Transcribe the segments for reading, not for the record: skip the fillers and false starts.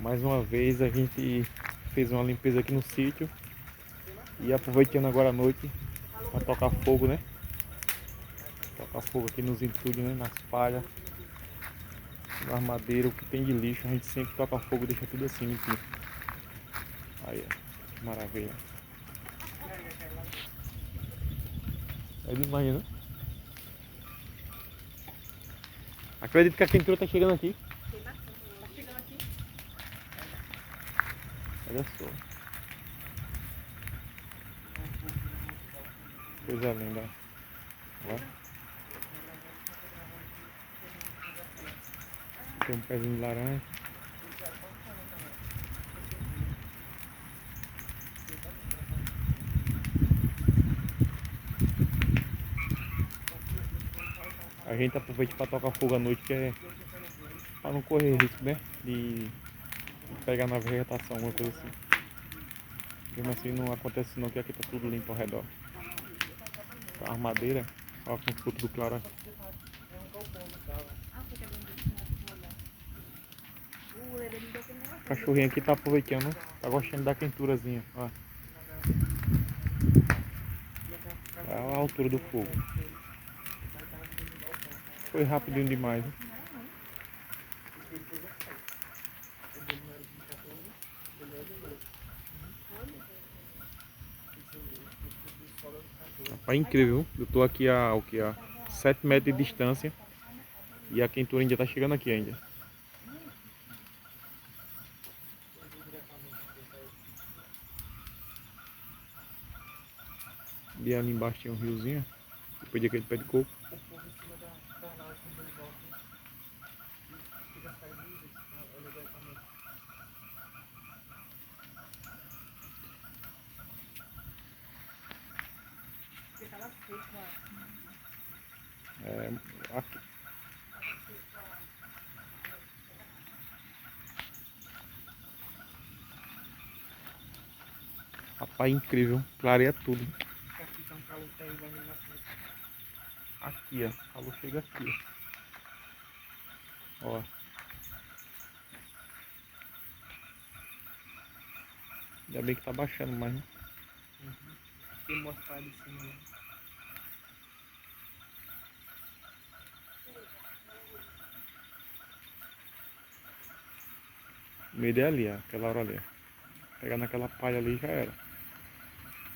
Mais uma vez a gente fez uma limpeza aqui no sítio e aproveitando agora a noite para tocar fogo, né? Tocar fogo aqui nos entulhos, né? Nas palhas, nas madeiras, o que tem de lixo, a gente sempre toca fogo e deixa tudo assim limpinho. Aí, ó, que maravilha. É demais, né? Acredito que a quentura tá chegando aqui. Tá chegando aqui. Olha só. Coisa linda. Ó. Tem um pezinho de laranja. A gente aproveita para tocar fogo à noite, que é para não correr risco, né? De pegar na vegetação, alguma coisa assim. Mesmo assim não acontece não, que aqui tá tudo limpo ao redor. A armadeira, ó, com o fruto do claro. O cachorrinho aqui tá aproveitando, tá gostando da quenturazinha, ó. Olha a altura do fogo. Foi rapidinho demais, né? Rapaz, incrível. Eu tô aqui a 7 metros de distância e a quentura ainda tá chegando aqui ainda. E ali embaixo tinha um riozinho, depois daquele pé de coco. É, aqui. Rapaz, incrível, clareia tudo. Aqui tá um calor terrível ali na frente. Aqui, ó, o calor chega aqui, ó. Ainda bem que tá baixando mais, né? Tem mostrar de cima ali. O medo é ali, ó, aquela hora ali, ó. Pegar naquela palha ali já era.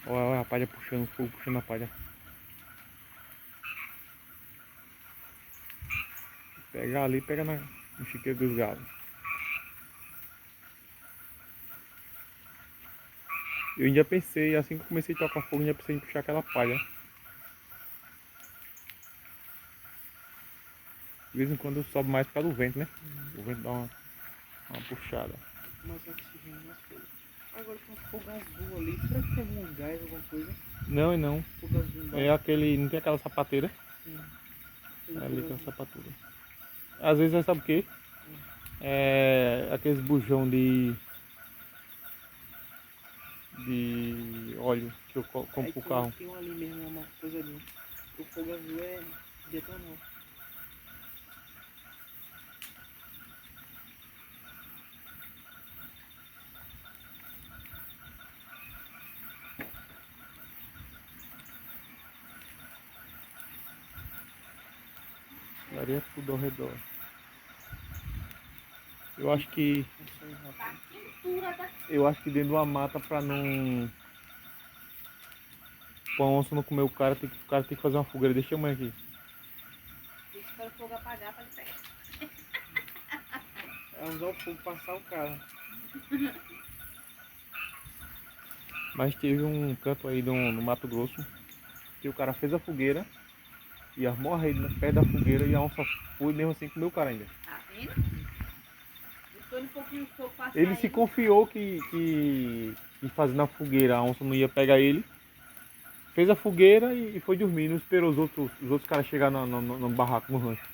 Olha a palha puxando, o fogo puxando a palha. Pegar ali, pega no chiqueiro dos galos. Eu ainda pensei, assim que eu comecei a tocar fogo, ainda pensei em puxar aquela palha. De vez em quando sobe mais por causa do vento, né? O vento dá uma puxada. Mais oxigênio nas coisas. Agora tem um fogo azul ali. Será que tem algum gás, alguma coisa? Não, e não. Fogo azul embaixo. É aquele. Não tem aquela sapateira? Tem É ali fogo tem a azul. sapatura. Às vezes é, sabe o quê? É aqueles bujão de óleo que eu compro Aí pro carro. tem um ali mesmo, uma coisa ali. O fogo azul é detonal. Daria tudo ao redor. Eu acho que. Eu acho que dentro de uma mata pra não. Pra onça não comer o cara tem que fazer uma fogueira desse tamanho aqui. Tem que esperar o fogo apagar para ele pegar. É usar o fogo passar o carro. Mas teve um canto aí no Mato Grosso que o cara fez a fogueira e armou a rede, né, perto da fogueira e a onça foi mesmo assim comer o cara ainda. Tá vendo? Depois um pouquinho de fogo passar Ele se aí. confiou que fazendo a fogueira a onça não ia pegar ele. Fez a fogueira e foi dormir, não esperou os outros caras chegar no barraco, no rancho.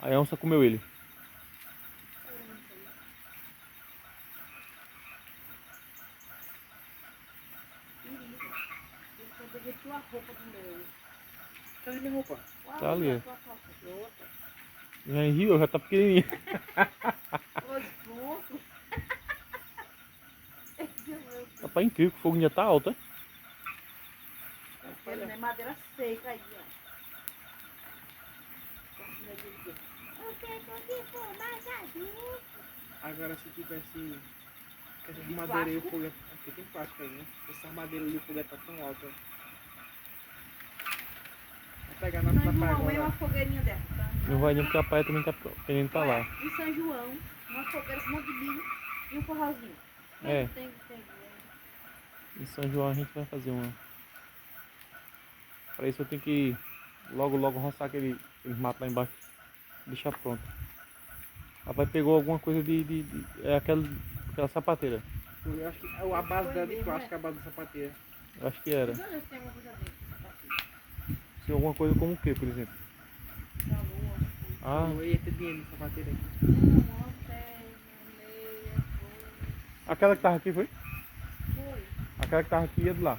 Aí a onça comeu ele. Eu ver tua roupa também. Cadê minha roupa? Tá ali, ó. Tua calça. Já enriou, já tá pequenininho. arroz pronto. Rapaz, incrível que o fogo ainda tá alto, hein? Aquele, né? Madeira seca aí, ó. Eu quero que for mais adulto. Agora se tivesse essa De madeira e o plástico? fogo. Aqui tem plástico aí, né? Essa madeira e o fogo tá tão alto. Ó. Vou pegar na São praia João é agora. uma fogueirinha dessa, tá? Não vai nem porque a praia também tá querendo tá lá. Em São João, uma fogueira com um monte de milho e um forrozinho. É. Tem. Em São João a gente vai fazer uma. Para isso eu tenho que logo roçar aquele mato lá embaixo. Deixar pronto. Rapaz, pegou alguma coisa é aquela sapateira. Eu acho que a base Foi dela de mesmo, plástico, é? a base da sapateira. Eu acho que era. Mas olha se tem alguma coisa dentro dessa partida. Se alguma coisa como o que, por exemplo? Da lua. Ah, Eu ia ter dinheiro nessa sapateira aí. Uma lanterna, meia, aquela que tava aqui foi? foi. Aquela que tava aqui ia de lá.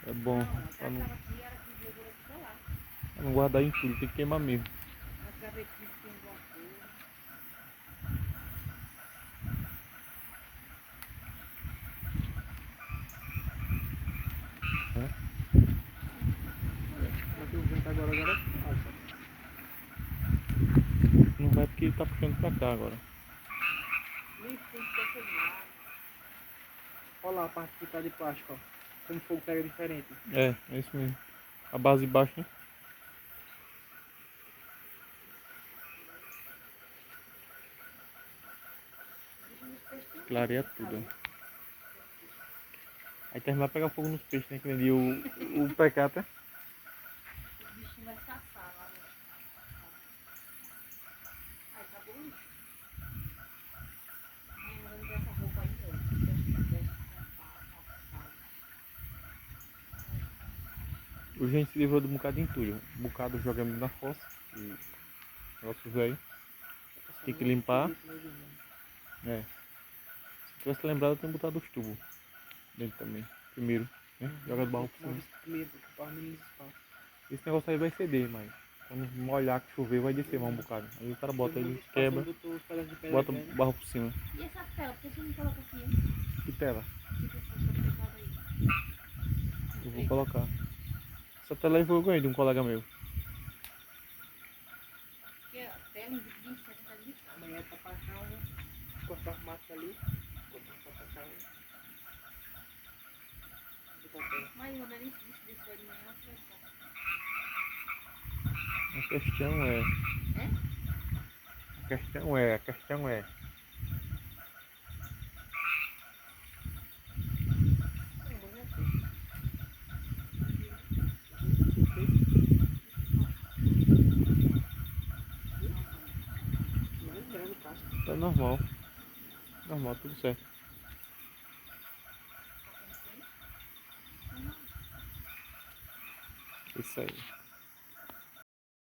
É bom. Não, Pra aquela que não, tava aqui era que levou aqui pra lá. pra não guardar em tudo, tem que queimar mesmo. As gavetinhas que tem alguma coisa. Mas o vento agora é alto. Não vai porque ele tá puxando pra cá agora. Lixo tem que ser queimado. Olha lá a parte que tá de plástico, ó. Como o fogo pega diferente. É isso mesmo. A base de baixo, né? Clareia tudo. Né? Aí terminar de pegar fogo nos peixes, né? Que nem ali o pecata. O bichinho vai saçar lá, né? Ai, acabou o lixo. Lembrando dessa roupa aí, ó. O gente se livrou de um bocado de entulho. Um bocado jogamos na fossa. E nosso velho. Tem que limpar. É. Se tivesse lembrado, eu tinha botado os tubos dentro também. Primeiro, né? Joga de barro por cima. Esse negócio aí vai ceder, mas quando molhar, que chover, vai descer mais um bocado. Aí o cara bota ele, quebra, bota barro por cima. E essa tela, por que você não coloca aqui? Que tela? Fica com essa pegada aí. Eu vou colocar. Essa tela aí foi eu ganhei de um colega meu. Porque a tela em 27 tá de casa. Amanhã tá pra casa, cortar o mato ali, botar pra casa. Mas eu não é nem se bicho desse de manhã, vai só. A questão é. Tá normal. Normal, tudo certo. Isso aí.